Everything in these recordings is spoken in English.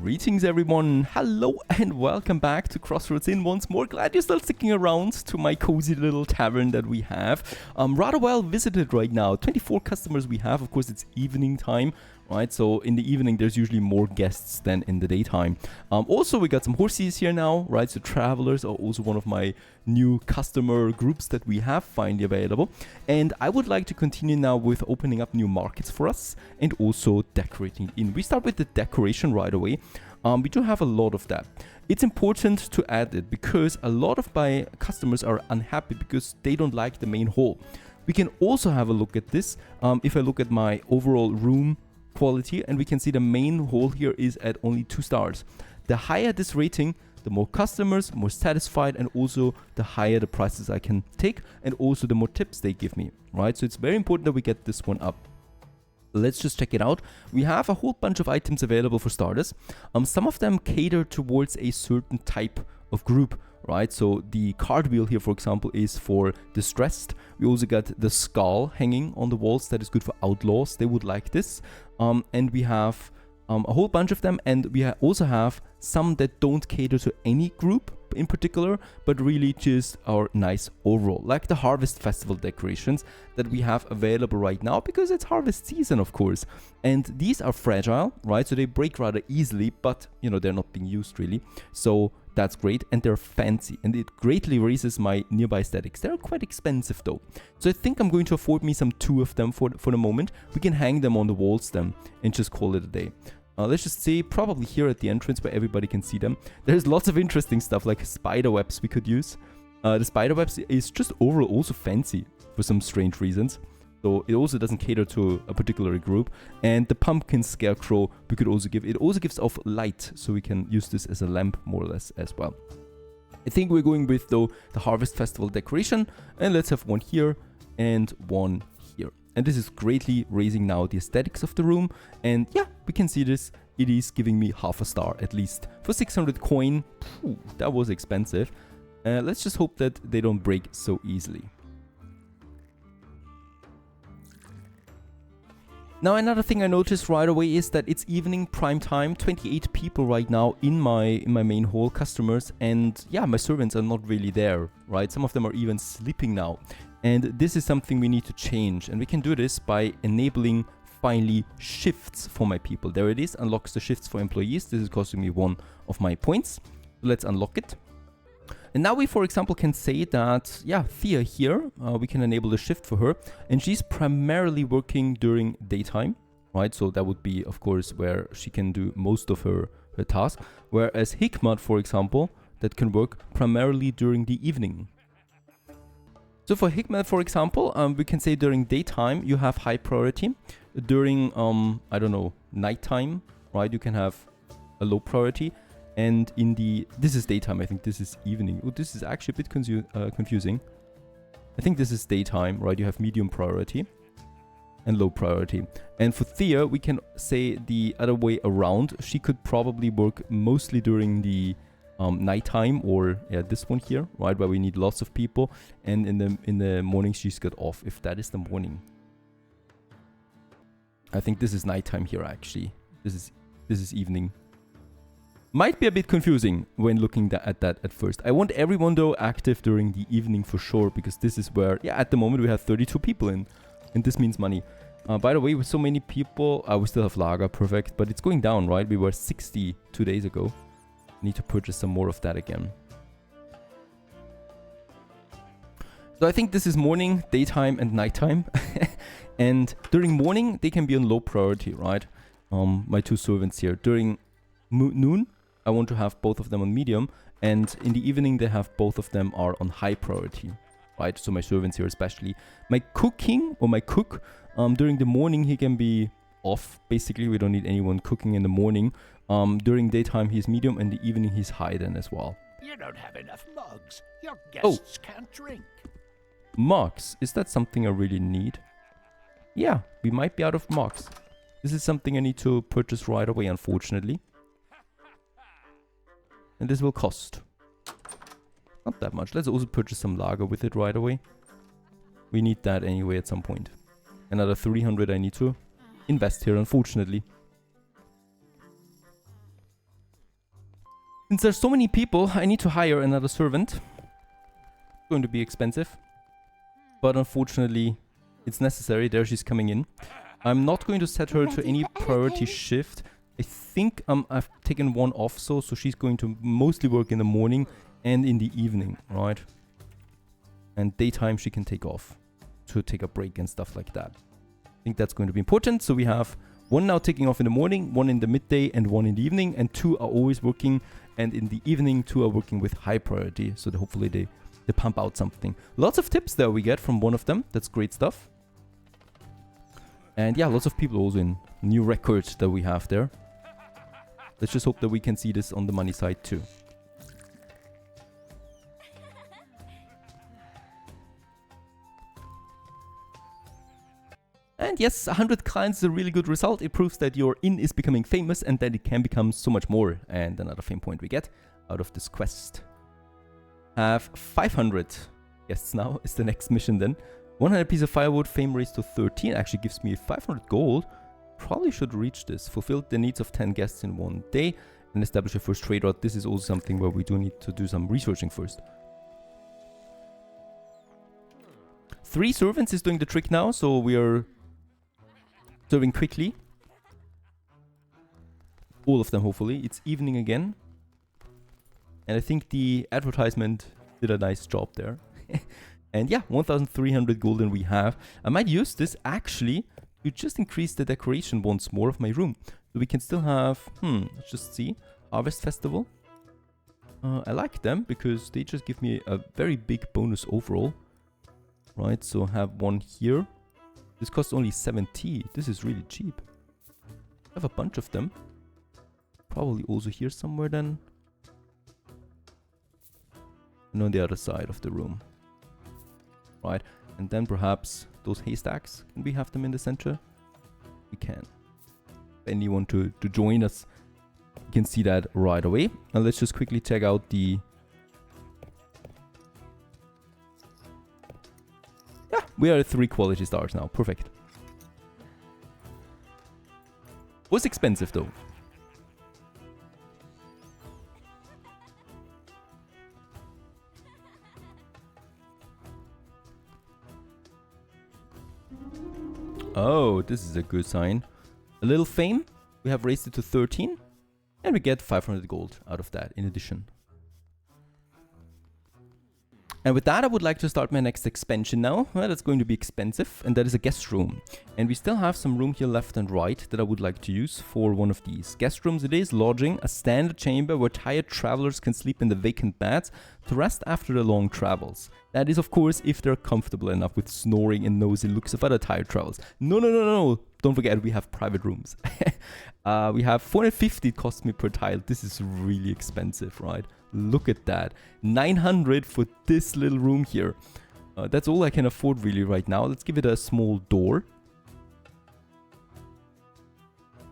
Greetings everyone, hello and welcome back to Crossroads Inn once more. Glad you're still sticking around to my cozy little tavern that we have. Rather well visited right now, 24 customers we have. Of course it's evening time, right? So in the evening there's usually more guests than in the daytime. Also we got some horses here now, right? So travelers are also one of my new customer groups that we have finally available. And I would like to continue now with opening up new markets for us and also decorating in. We start with the decoration right away. We do have a lot of that. It's important to add it because a lot of my customers are unhappy because they don't like the main hall. We can also have a look at this. If I look at my overall room quality, and we can see the main hall here is at only 2 stars. The higher this rating, the more customers, more satisfied, and also the higher the prices I can take, and also the more tips they give me, right? So it's very important that we get this one up. Let's just check it out. We have a whole bunch of items available for starters. Some of them cater towards a certain type of group, right? So the card wheel here, for example, is for distressed. We also got the skull hanging on the walls. That is good for outlaws. They would like this. And we have a whole bunch of them. And we also have some that don't cater to any group in particular, but really just are nice overall, like the Harvest Festival decorations that we have available right now because it's harvest season, of course. And these are fragile, right? So they break rather easily, but you know, they're not being used really. So that's great, and they're fancy, and it greatly raises my nearby aesthetics. They're quite expensive though. So I think I'm going to afford me some 2 of them for the moment. We can hang them on the walls then and just call it a day. Let's just say probably here at the entrance where everybody can see them. There's lots of interesting stuff like spider webs we could use. The spider webs is just overall also fancy for some strange reasons. So it also doesn't cater to a particular group. And the pumpkin scarecrow we could also give. It also gives off light, so we can use this as a lamp more or less as well. I think we're going with though the Harvest Festival decoration. And let's have one here and one here. And this is greatly raising now the aesthetics of the room. And yeah, we can see this. It is giving me half a star at least. For 600 coin, that was expensive. Let's just hope that they don't break so easily. Now another thing I noticed right away is that it's evening prime time, 28 people right now in my main hall, customers, and yeah, my servants are not really there, right? Some of them are even sleeping now. And this is something we need to change, and we can do this by enabling finally shifts for my people. There it is, unlocks the shifts for employees. This is costing me 1 of my points. Let's unlock it. And now we, for example, can say that, yeah, Thea here, we can enable the shift for her, and she's primarily working during daytime, right? So that would be, of course, where she can do most of her tasks. Whereas Hikmat, for example, that can work primarily during the evening. So for Hikmat, for example, we can say during daytime you have high priority. During, I don't know, nighttime, right, you can have a low priority. And in this is daytime, I think this is evening. Oh, this is actually a bit confusing. I think this is daytime, right? You have medium priority and low priority. And for Thea, we can say the other way around. She could probably work mostly during the nighttime, or yeah, this one here, right, where we need lots of people, and in the morning she's got off, if that is the morning. I think this is nighttime here actually. This is evening. Might be a bit confusing when looking at that at first. I want everyone though active during the evening for sure, because this is where, yeah, at the moment we have 32 people in, and this means money. By the way, with so many people, we still have lager, perfect, but it's going down, right? We were 60 2 days ago. Need to purchase some more of that again. So I think this is morning, daytime, and nighttime. And during morning, they can be on low priority, right? My 2 servants here. During noon, I want to have both of them on medium. And in the evening, they have both of them are on high priority, right? So my servants here especially. My cooking, or my cook, during the morning, he can be off. Basically, we don't need anyone cooking in the morning. During daytime he's medium, and the evening he's high then as well. You don't have enough mugs. Your guests can't drink. Mugs, is that something I really need? Yeah, we might be out of mugs. This is something I need to purchase right away, unfortunately. And this will cost not that much. Let's also purchase some lager with it right away. We need that anyway at some point. Another 300 I need to invest here, unfortunately. Since there's so many people, I need to hire another servant. It's going to be expensive. But unfortunately, it's necessary. There she's coming in. I'm not going to set her to any priority shift. I think I've taken one off, so she's going to mostly work in the morning and in the evening, right? And daytime she can take off to take a break and stuff like that. I think that's going to be important. So we have one now taking off in the morning, one in the midday, and one in the evening, and 2 are always working. And in the evening, 2 are working with high priority, so that hopefully they pump out something. Lots of tips there we get from one of them. That's great stuff. And yeah, lots of people also in new records that we have there. Let's just hope that we can see this on the money side too. And yes, 100 clients is a really good result. It proves that your inn is becoming famous and that it can become so much more. And another fame point we get out of this quest. Have 500 guests now is the next mission then. 100 piece of firewood, fame raised to 13, actually gives me 500 gold. Probably should reach this. Fulfilled the needs of 10 guests in 1 day and establish a first trade route. This is also something where we do need to do some researching first. 3 servants is doing the trick now, so we are serving quickly. All of them, hopefully. It's evening again. And I think the advertisement did a nice job there. And yeah, 1,300 golden we have. I might use this actually to just increase the decoration once more of my room. So we can still have, let's just see, Harvest Festival. I like them because they just give me a very big bonus overall. Right, so have one here. This costs only 70. This is really cheap. I have a bunch of them. Probably also here somewhere then. And on the other side of the room. Right, and then perhaps those haystacks, can we have them in the center? We can. If anyone to join us, you can see that right away. And let's just quickly check out the... Yeah, we are at 3 quality stars now. Perfect. Was expensive though. Oh, this is a good sign. A little fame. We have raised it to 13. And we get 500 gold out of that in addition. And with that, I would like to start my next expansion now. Well, that's going to be expensive, and that is a guest room. And we still have some room here left and right that I would like to use for one of these. Guest rooms it is, lodging, a standard chamber where tired travelers can sleep in the vacant beds to rest after their long travels. That is, of course, if they're comfortable enough with snoring and nosy looks of other tired travelers. No. Don't forget, we have private rooms. We have 450 cost me per tile. This is really expensive, right? Look at that. 900 for this little room here. That's all I can afford really right now. Let's give it a small door.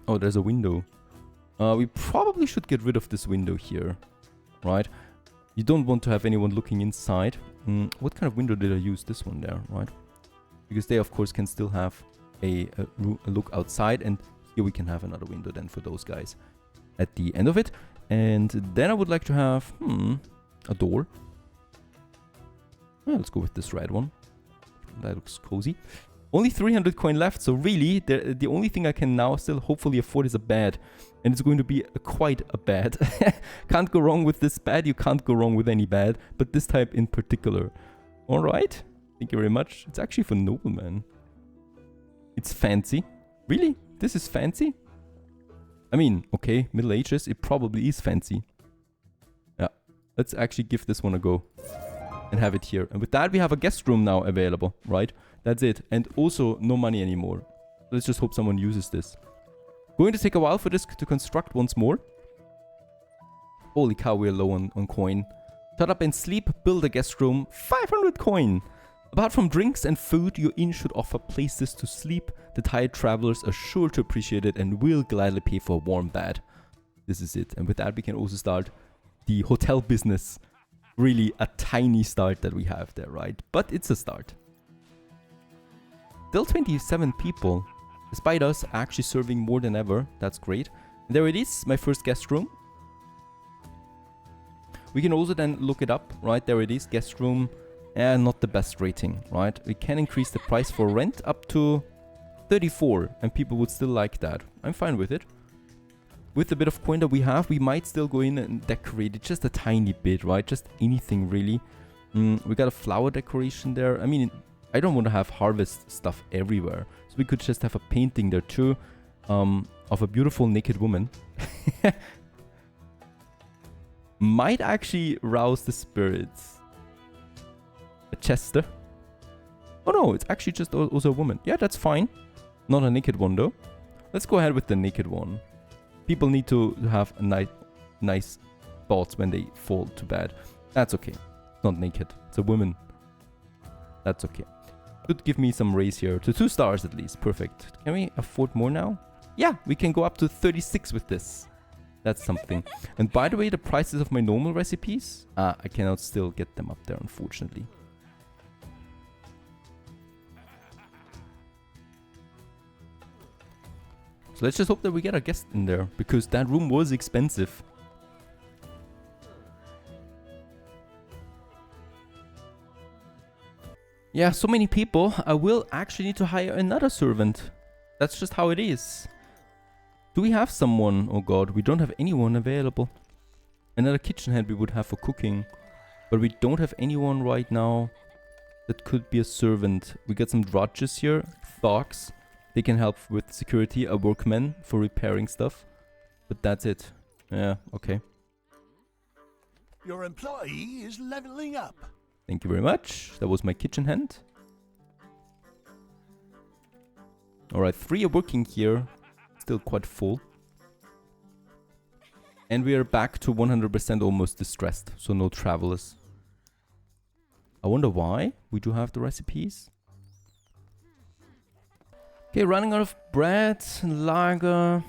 Oh, there's a window. We probably should get rid of this window here, right? You don't want to have anyone looking inside. What kind of window did I use? This one there, right? Because they, of course, can still have a look outside. And here we can have another window then for those guys at the end of it. And then I would like to have, a door. Well, let's go with this red one. That looks cozy. Only 300 coin left, so really, the only thing I can now still hopefully afford is a bed. And it's going to be quite a bed. Can't go wrong with this bed, you can't go wrong with any bed, but this type in particular. Alright, thank you very much. It's actually for nobleman. It's fancy. Really? This is fancy? I mean, okay, Middle Ages, it probably is fancy. Yeah, let's actually give this one a go. And have it here. And with that, we have a guest room now available, right? That's it. And also, no money anymore. Let's just hope someone uses this. Going to take a while for this to construct once more. Holy cow, we're low on coin. Shut up and sleep, build a guest room. 500 coin! Apart from drinks and food, your inn should offer places to sleep. The tired travelers are sure to appreciate it and will gladly pay for a warm bed. This is it. And with that, we can also start the hotel business. Really a tiny start that we have there, right? But it's a start. Still 27 people. Despite us actually serving more than ever. That's great. And there it is, my first guest room. We can also then look it up. Right, there it is. Guest room. Not the best rating, right? We can increase the price for rent up to 34, and people would still like that. I'm fine with it. With the bit of coin that we have, we might still go in and decorate it just a tiny bit, right? Just anything, really. We got a flower decoration there. I mean, I don't want to have harvest stuff everywhere. So we could just have a painting there too, of a beautiful naked woman. Might actually rouse the spirits. A chester. Oh no, it's actually just also a woman. Yeah, that's fine. Not a naked one though. Let's go ahead with the naked one. People need to have a nice thoughts when they fall to bed. That's okay. Not naked. It's a woman. That's okay. Could give me some raise here to 2 stars at least. Perfect. Can we afford more now? Yeah, we can go up to 36 with this. That's something. And by the way, the prices of my normal recipes, I cannot still get them up there, unfortunately. So let's just hope that we get a guest in there, because that room was expensive. Yeah, so many people. I will actually need to hire another servant. That's just how it is. Do we have someone? Oh god, we don't have anyone available. Another kitchen hand we would have for cooking. But we don't have anyone right now that could be a servant. We got some drudges here, thugs. They can help with security, a workman for repairing stuff. But that's it. Yeah, okay. Your employee is leveling up. Thank you very much. That was my kitchen hand. Alright, 3 are working here. Still quite full. And we are back to 100% almost distressed. So no travelers. I wonder why. We do have the recipes. Okay, running out of bread, lager,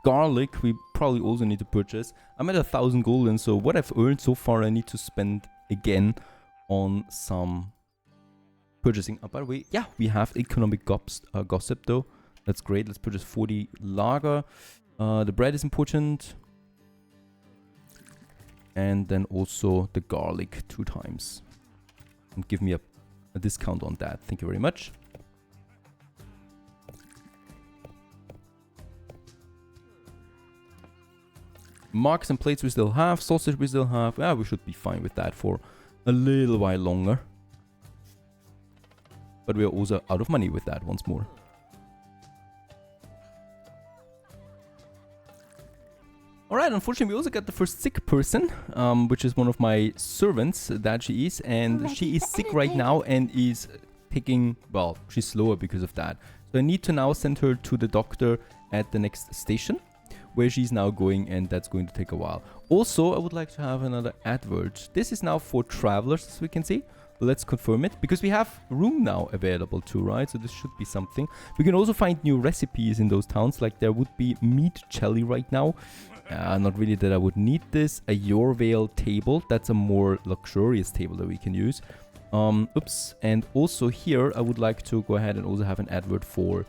garlic, we probably also need to purchase. I'm at 1,000 golden, so what I've earned so far I need to spend again on some purchasing. By the way, yeah, we have economic gossip though. That's great. Let's purchase 40 lager. The bread is important. And then also the garlic 2 times. And give me a discount on that. Thank you very much. Marks and plates we still have. Sausage we still have. Yeah, we should be fine with that for a little while longer. But we are also out of money with that once more. Alright, unfortunately we also got the first sick person, which is one of my servants, that she is. And she is sick right now and is taking, well, she's slower because of that. So I need to now send her to the doctor at the next station, where she's now going, and that's going to take a while. Also, I would like to have another advert. This is now for travelers, as we can see. Let's confirm it, because we have room now available too, right? So this should be something. We can also find new recipes in those towns, like there would be meat jelly right now. Not really that I would need this. A Yorvale table, that's a more luxurious table that we can use. Oops, and also here I would like to go ahead and also have an advert for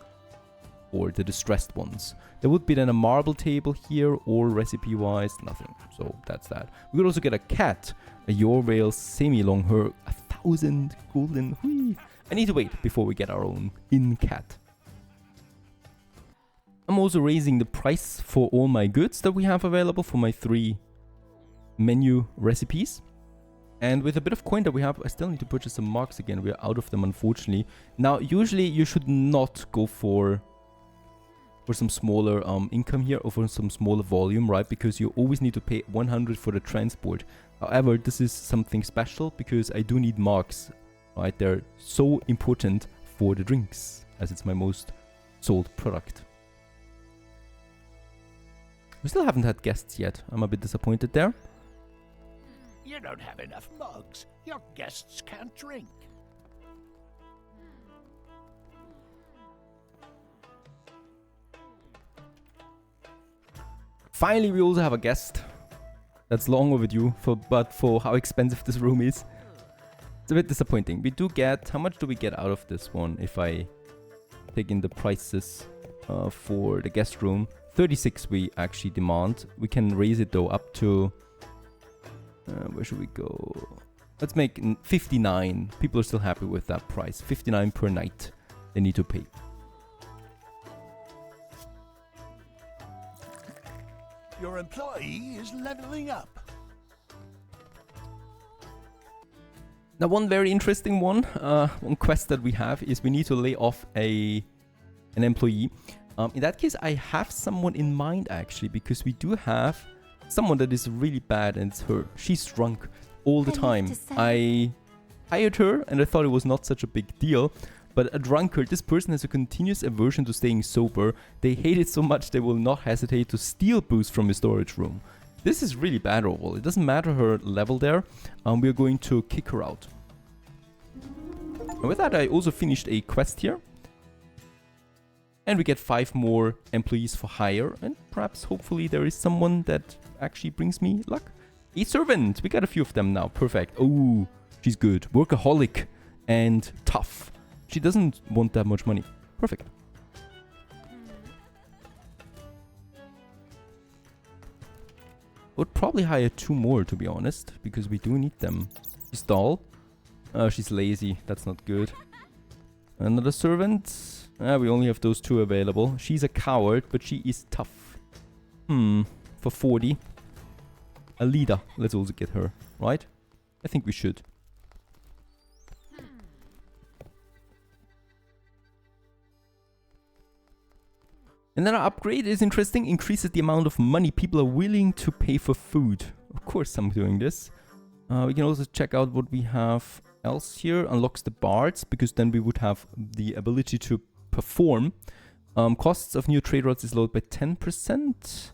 the distressed ones. There would be then a marble table here, or recipe-wise, nothing. So that's that. We could also get a cat, a Yorvale semi-long hair, 1,000 golden. Whee. I need to wait before we get our own inn cat. I'm also raising the price for all my goods that we have available for my 3 menu recipes. And with a bit of coin that we have, I still need to purchase some marks again. We're out of them, unfortunately. Now, usually you should not go for some smaller income here, or for some smaller volume, right? Because you always need to pay 100 for the transport. However, this is something special because I do need marks, right? They're so important for the drinks, as it's my most sold product. We still haven't had guests yet. I'm a bit disappointed there. You don't have enough mugs. Your guests can't drink. Finally, we also have a guest. That's long overdue, but for how expensive this room is. It's a bit disappointing. We do get... How much do we get out of this one if I take in the prices for the guest room? 36 we actually demand. We can raise it though up to Where should we go? Let's make 59. People are still happy with that price. 59 per night they need to pay. Your employee is leveling up. Now, one very interesting one quest that we have is we need to lay off an employee. In that case, I have someone in mind, actually, because we do have someone that is really bad, and it's her. She's drunk all the time. I hired her, and I thought it was not such a big deal. But a drunkard, this person has a continuous aversion to staying sober. They hate it so much they will not hesitate to steal booze from a storage room. This is really bad overall. It doesn't matter her level there. We are going to kick her out. And with that, I also finished a quest here. And we get 5 more employees for hire. And perhaps, hopefully, there is someone that actually brings me luck. A servant. We got a few of them now. Perfect. Oh, she's good. Workaholic and tough. She doesn't want that much money. Perfect. Would probably hire 2 more, to be honest, because we do need them. She's dull. She's lazy. That's not good. Another servant. We only have those 2 available. She's a coward, but she is tough. For 40. A leader. Let's also get her, right? I think we should. And then our upgrade is interesting. Increases the amount of money people are willing to pay for food. Of course I'm doing this. We can also check out what we have else here. Unlocks the bards, because then we would have the ability to perform. Costs of new trade routes is lowered by 10%.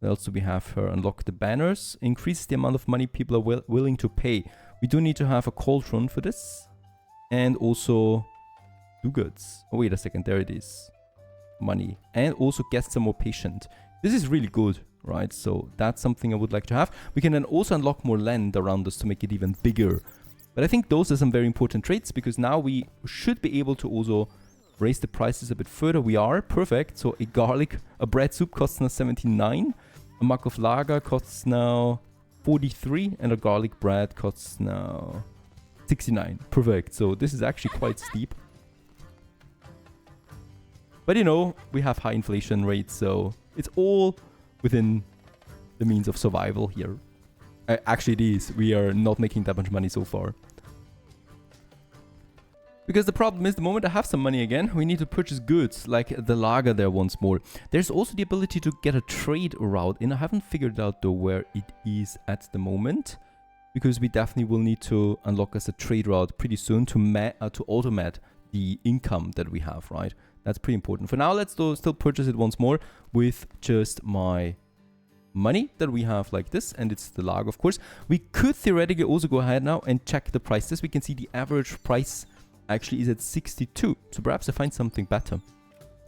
Also we have her unlock the banners. Increases the amount of money people are willing to pay. We do need to have a cauldron for this. And also do goods. Oh, wait a second. There it is. Money. And also guests are more patient. This is really good, right? So that's something I would like to have. We can then also unlock more land around us to make it even bigger. But I think those are some very important traits, because now we should be able to also raise the prices a bit further. We are. Perfect. So a bread soup costs now 79. A mug of lager costs now 43. And a garlic bread costs now 69. Perfect. So this is actually quite steep. But you know, we have high inflation rates, so it's all within the means of survival here. Actually, it is. We are not making that much money so far. Because the problem is, the moment I have some money again, we need to purchase goods, like the lager there once more. There's also the ability to get a trade route in. I haven't figured out though where it is at the moment, because we definitely will need to unlock us a trade route pretty soon to automate the income that we have, right? That's pretty important. For now, let's still purchase it once more with just my money that we have like this. And it's the lager, of course. We could theoretically also go ahead now and check the prices. We can see the average price actually is at 62. So perhaps I find something better.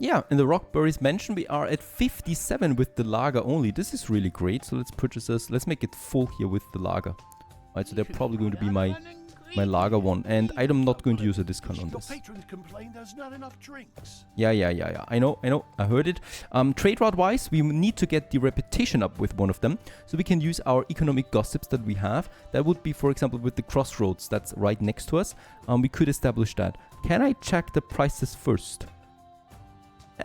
Yeah, in the Rockberries mentioned, we are at 57 with the lager only. This is really great. So let's purchase this. Let's make it full here with the lager. Right, so they're probably going to be my lager one, and I'm not going to use a discount on this. Your patrons complain there's not enough drinks. Yeah. I know. I heard it. Trade route wise, we need to get the reputation up with one of them, so we can use our economic gossips that we have. That would be, for example, with the Crossroads that's right next to us. We could establish that. Can I check the prices first?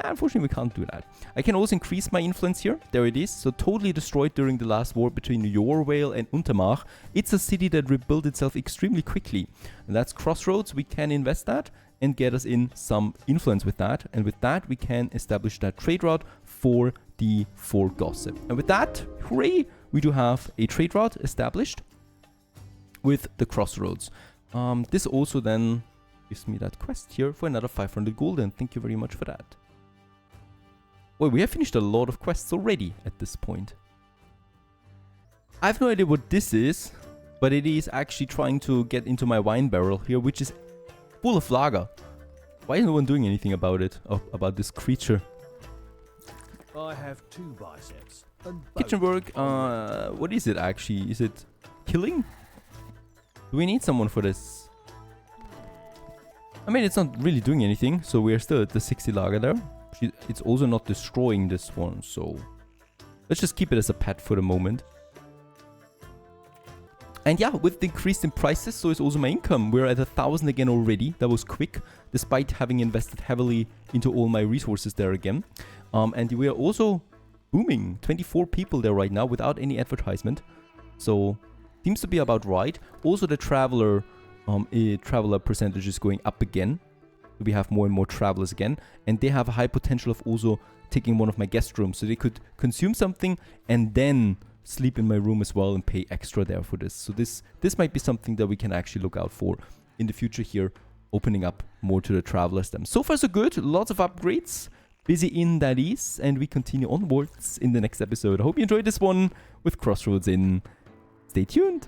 Unfortunately, we can't do that. I can also increase my influence here. There it is. So totally destroyed during the last war between Jorvale and Untermach. It's a city that rebuilt itself extremely quickly. And that's Crossroads. We can invest that and get us in some influence with that. And with that, we can establish that trade route for the 4 gossip. And with that, hooray, we do have a trade route established with the Crossroads. This also then gives me that quest here for another 500 gold. And thank you very much for that. Well, we have finished a lot of quests already at this point. I have no idea what this is, but it is actually trying to get into my wine barrel here, which is full of lager. Why is no one doing anything about it, about this creature? I have 2 biceps. Kitchen work, what is it actually? Is it killing? Do we need someone for this? I mean, it's not really doing anything, so we are still at the 60 lager there. It's also not destroying this one, so let's just keep it as a pet for the moment. And yeah, with the increase in prices, so is also my income. We're at 1,000 again already. That was quick, despite having invested heavily into all my resources there again. And we are also booming. 24 people there right now without any advertisement. So seems to be about right. Also the traveler percentage is going up again. We have more and more travelers again. And they have a high potential of also taking one of my guest rooms. So they could consume something and then sleep in my room as well and pay extra there for this. So this might be something that we can actually look out for in the future here, opening up more to the travelers then. So far so good, lots of upgrades, busy inn that is, and we continue onwards in the next episode. I hope you enjoyed this one with Crossroads Inn. Stay tuned.